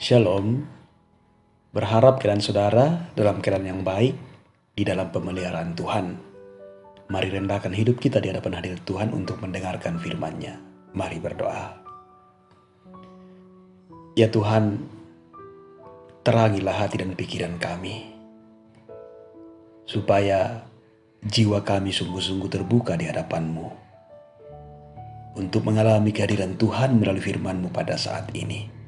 Shalom, berharap keadaan saudara dalam keadaan yang baik di dalam pemeliharaan Tuhan. Mari rendahkan hidup kita di hadapan hadirat Tuhan untuk mendengarkan firman-Nya. Mari berdoa. Ya Tuhan, terangilah hati dan pikiran kami, supaya jiwa kami sungguh-sungguh terbuka di hadapan-Mu untuk mengalami kehadiran Tuhan melalui firman-Mu pada saat ini.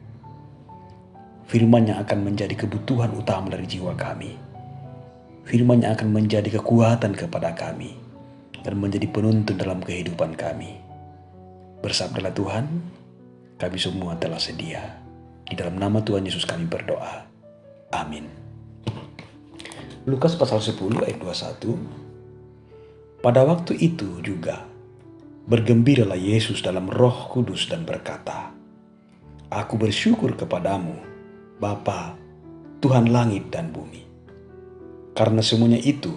Firman yang akan menjadi kebutuhan utama dari jiwa kami. Firman yang akan menjadi kekuatan kepada kami dan menjadi penuntun dalam kehidupan kami. Bersabdalah Tuhan, kami semua telah sedia. Di dalam nama Tuhan Yesus kami berdoa. Amin. Lukas pasal 10 ayat 21. Pada waktu itu juga bergembiralah Yesus dalam Roh Kudus dan berkata, Aku bersyukur kepadamu, Bapa, Tuhan langit dan bumi. Karena semuanya itu,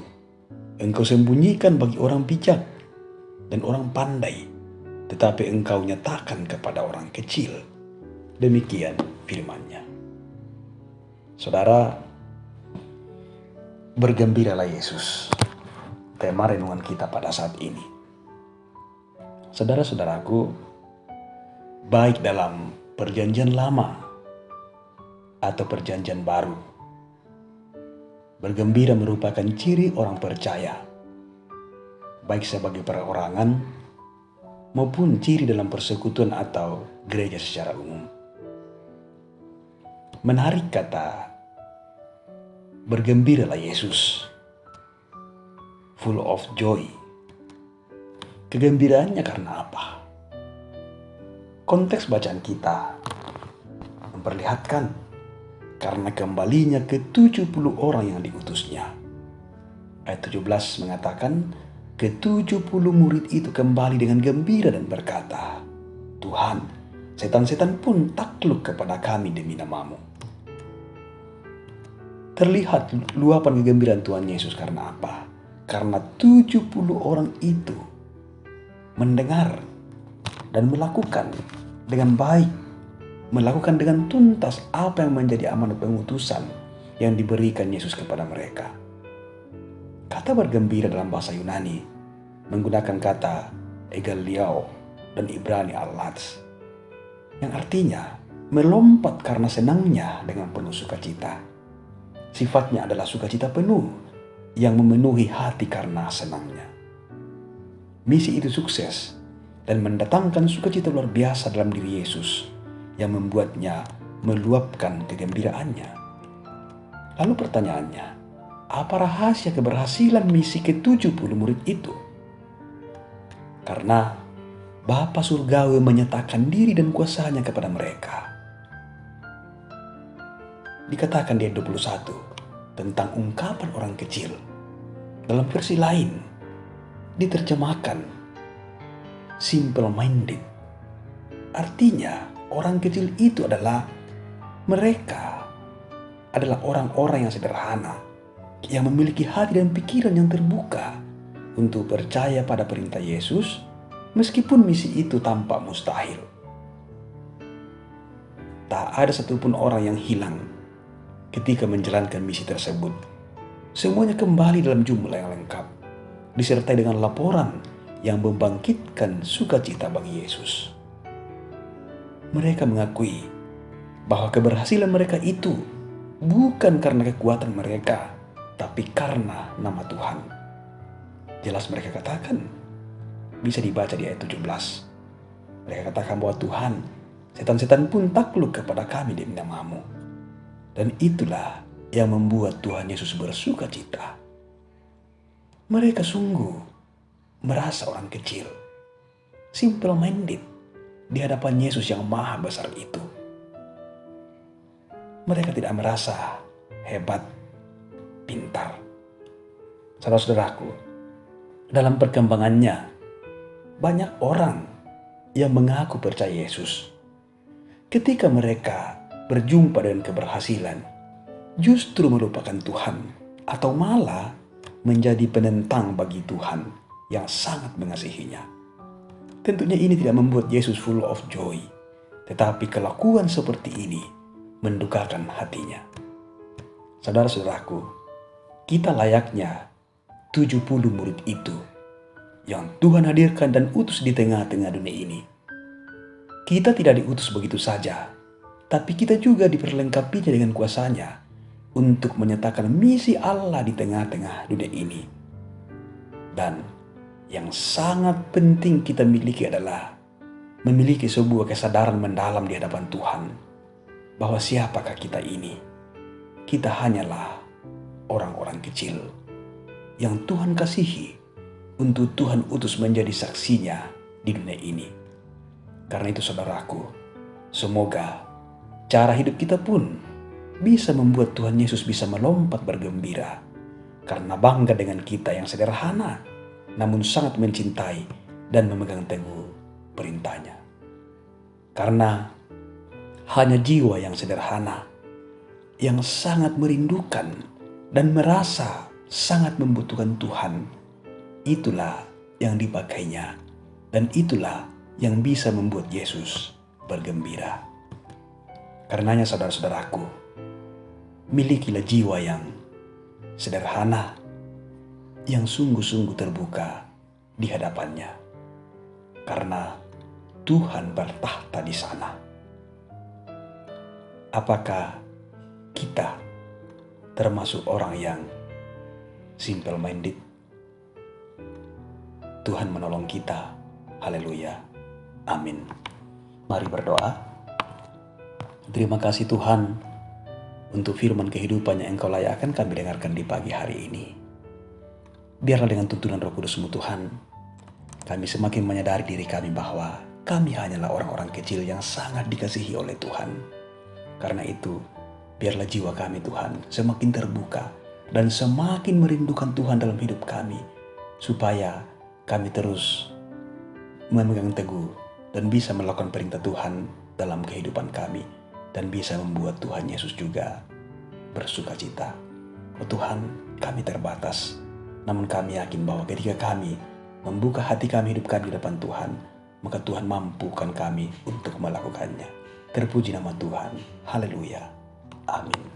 Engkau sembunyikan bagi orang bijak dan orang pandai, tetapi Engkau nyatakan kepada orang kecil. Demikian firman-Nya. Saudara, bergembiralah Yesus. Tema renungan kita pada saat ini. Saudara-saudaraku, baik dalam perjanjian lama atau perjanjian baru, bergembira merupakan ciri orang percaya, baik sebagai perorangan maupun ciri dalam persekutuan atau gereja secara umum. Menarik kata, bergembiralah Yesus, full of joy. Kegembiraannya karena apa? Konteks bacaan kita memperlihatkan karena kembalinya ke-70 orang yang diutusnya. Ayat 17 mengatakan, ke-70 murid itu kembali dengan gembira dan berkata, Tuhan, setan-setan pun takluk kepada kami demi nama-Mu. Terlihat luapan kegembiraan Tuhan Yesus karena apa? Karena 70 orang itu mendengar dan melakukan dengan baik, melakukan dengan tuntas apa yang menjadi amanat pengutusan yang diberikan Yesus kepada mereka. Kata bergembira dalam bahasa Yunani menggunakan kata egaliao dan Ibrani alats, yang artinya melompat karena senangnya dengan penuh sukacita. Sifatnya adalah sukacita penuh yang memenuhi hati karena senangnya. Misi itu sukses dan mendatangkan sukacita luar biasa dalam diri Yesus yang membuatnya meluapkan kegembiraannya. Lalu pertanyaannya, apa rahasia keberhasilan misi ke-70 murid itu? Karena Bapa Surgawi menyatakan diri dan kuasanya kepada mereka. Dikatakan di ayat 21 tentang ungkapan orang kecil. Dalam versi lain diterjemahkan simple minded. Artinya orang kecil itu mereka adalah orang-orang yang sederhana, yang memiliki hati dan pikiran yang terbuka untuk percaya pada perintah Yesus, meskipun misi itu tampak mustahil. Tak ada satupun orang yang hilang ketika menjalankan misi tersebut. Semuanya kembali dalam jumlah yang lengkap, disertai dengan laporan yang membangkitkan sukacita bagi Yesus. Mereka mengakui bahwa keberhasilan mereka itu bukan karena kekuatan mereka, tapi karena nama Tuhan. Jelas mereka katakan, bisa dibaca di ayat 17. Mereka katakan bahwa Tuhan, setan-setan pun takluk kepada kami demi nama-Mu. Dan itulah yang membuat Tuhan Yesus bersuka cita. Mereka sungguh merasa orang kecil, simple minded, di hadapan Yesus yang maha besar itu. Mereka tidak merasa hebat, pintar. Saudara-saudaraku, dalam perkembangannya, banyak orang yang mengaku percaya Yesus. Ketika mereka berjumpa dengan keberhasilan, justru melupakan Tuhan atau malah menjadi penentang bagi Tuhan yang sangat mengasihinya. Tentunya ini tidak membuat Yesus full of joy, tetapi kelakuan seperti ini mendukakan hatinya. Saudara-saudaraku, kita layaknya 70 murid itu yang Tuhan hadirkan dan utus di tengah-tengah dunia ini. Kita tidak diutus begitu saja, tapi kita juga diperlengkapinya dengan kuasanya untuk menyatakan misi Allah di tengah-tengah dunia ini. Dan yang sangat penting kita miliki adalah memiliki sebuah kesadaran mendalam di hadapan Tuhan bahwa siapakah kita ini? Kita hanyalah orang-orang kecil yang Tuhan kasihi untuk Tuhan utus menjadi saksinya di dunia ini. Karena itu saudaraku, semoga cara hidup kita pun bisa membuat Tuhan Yesus bisa melompat bergembira karena bangga dengan kita yang sederhana namun sangat mencintai dan memegang teguh perintahnya. Karena hanya jiwa yang sederhana yang sangat merindukan dan merasa sangat membutuhkan Tuhan, itulah yang dipakainya dan itulah yang bisa membuat Yesus bergembira. Karenanya saudara-saudaraku, milikilah jiwa yang sederhana, yang sungguh-sungguh terbuka di hadapannya. Karena Tuhan bertahta di sana. Apakah kita termasuk orang yang simple minded? Tuhan menolong kita. Haleluya. Amin. Mari berdoa. Terima kasih Tuhan untuk firman kehidupan yang Engkau layakkan kami dengarkan di pagi hari ini. Biarlah dengan tuntunan Roh Kudus-Mu Tuhan, kami semakin menyadari diri kami bahwa kami hanyalah orang-orang kecil yang sangat dikasihi oleh Tuhan. Karena itu, biarlah jiwa kami Tuhan semakin terbuka dan semakin merindukan Tuhan dalam hidup kami, supaya kami terus memegang teguh dan bisa melakukan perintah Tuhan dalam kehidupan kami dan bisa membuat Tuhan Yesus juga bersuka cita. Oh Tuhan, kami terbatas, namun kami yakin bahwa ketika kami membuka hati kami, hidup kami di depan Tuhan, maka Tuhan mampukan kami untuk melakukannya. Terpuji nama Tuhan. Haleluya. Amin.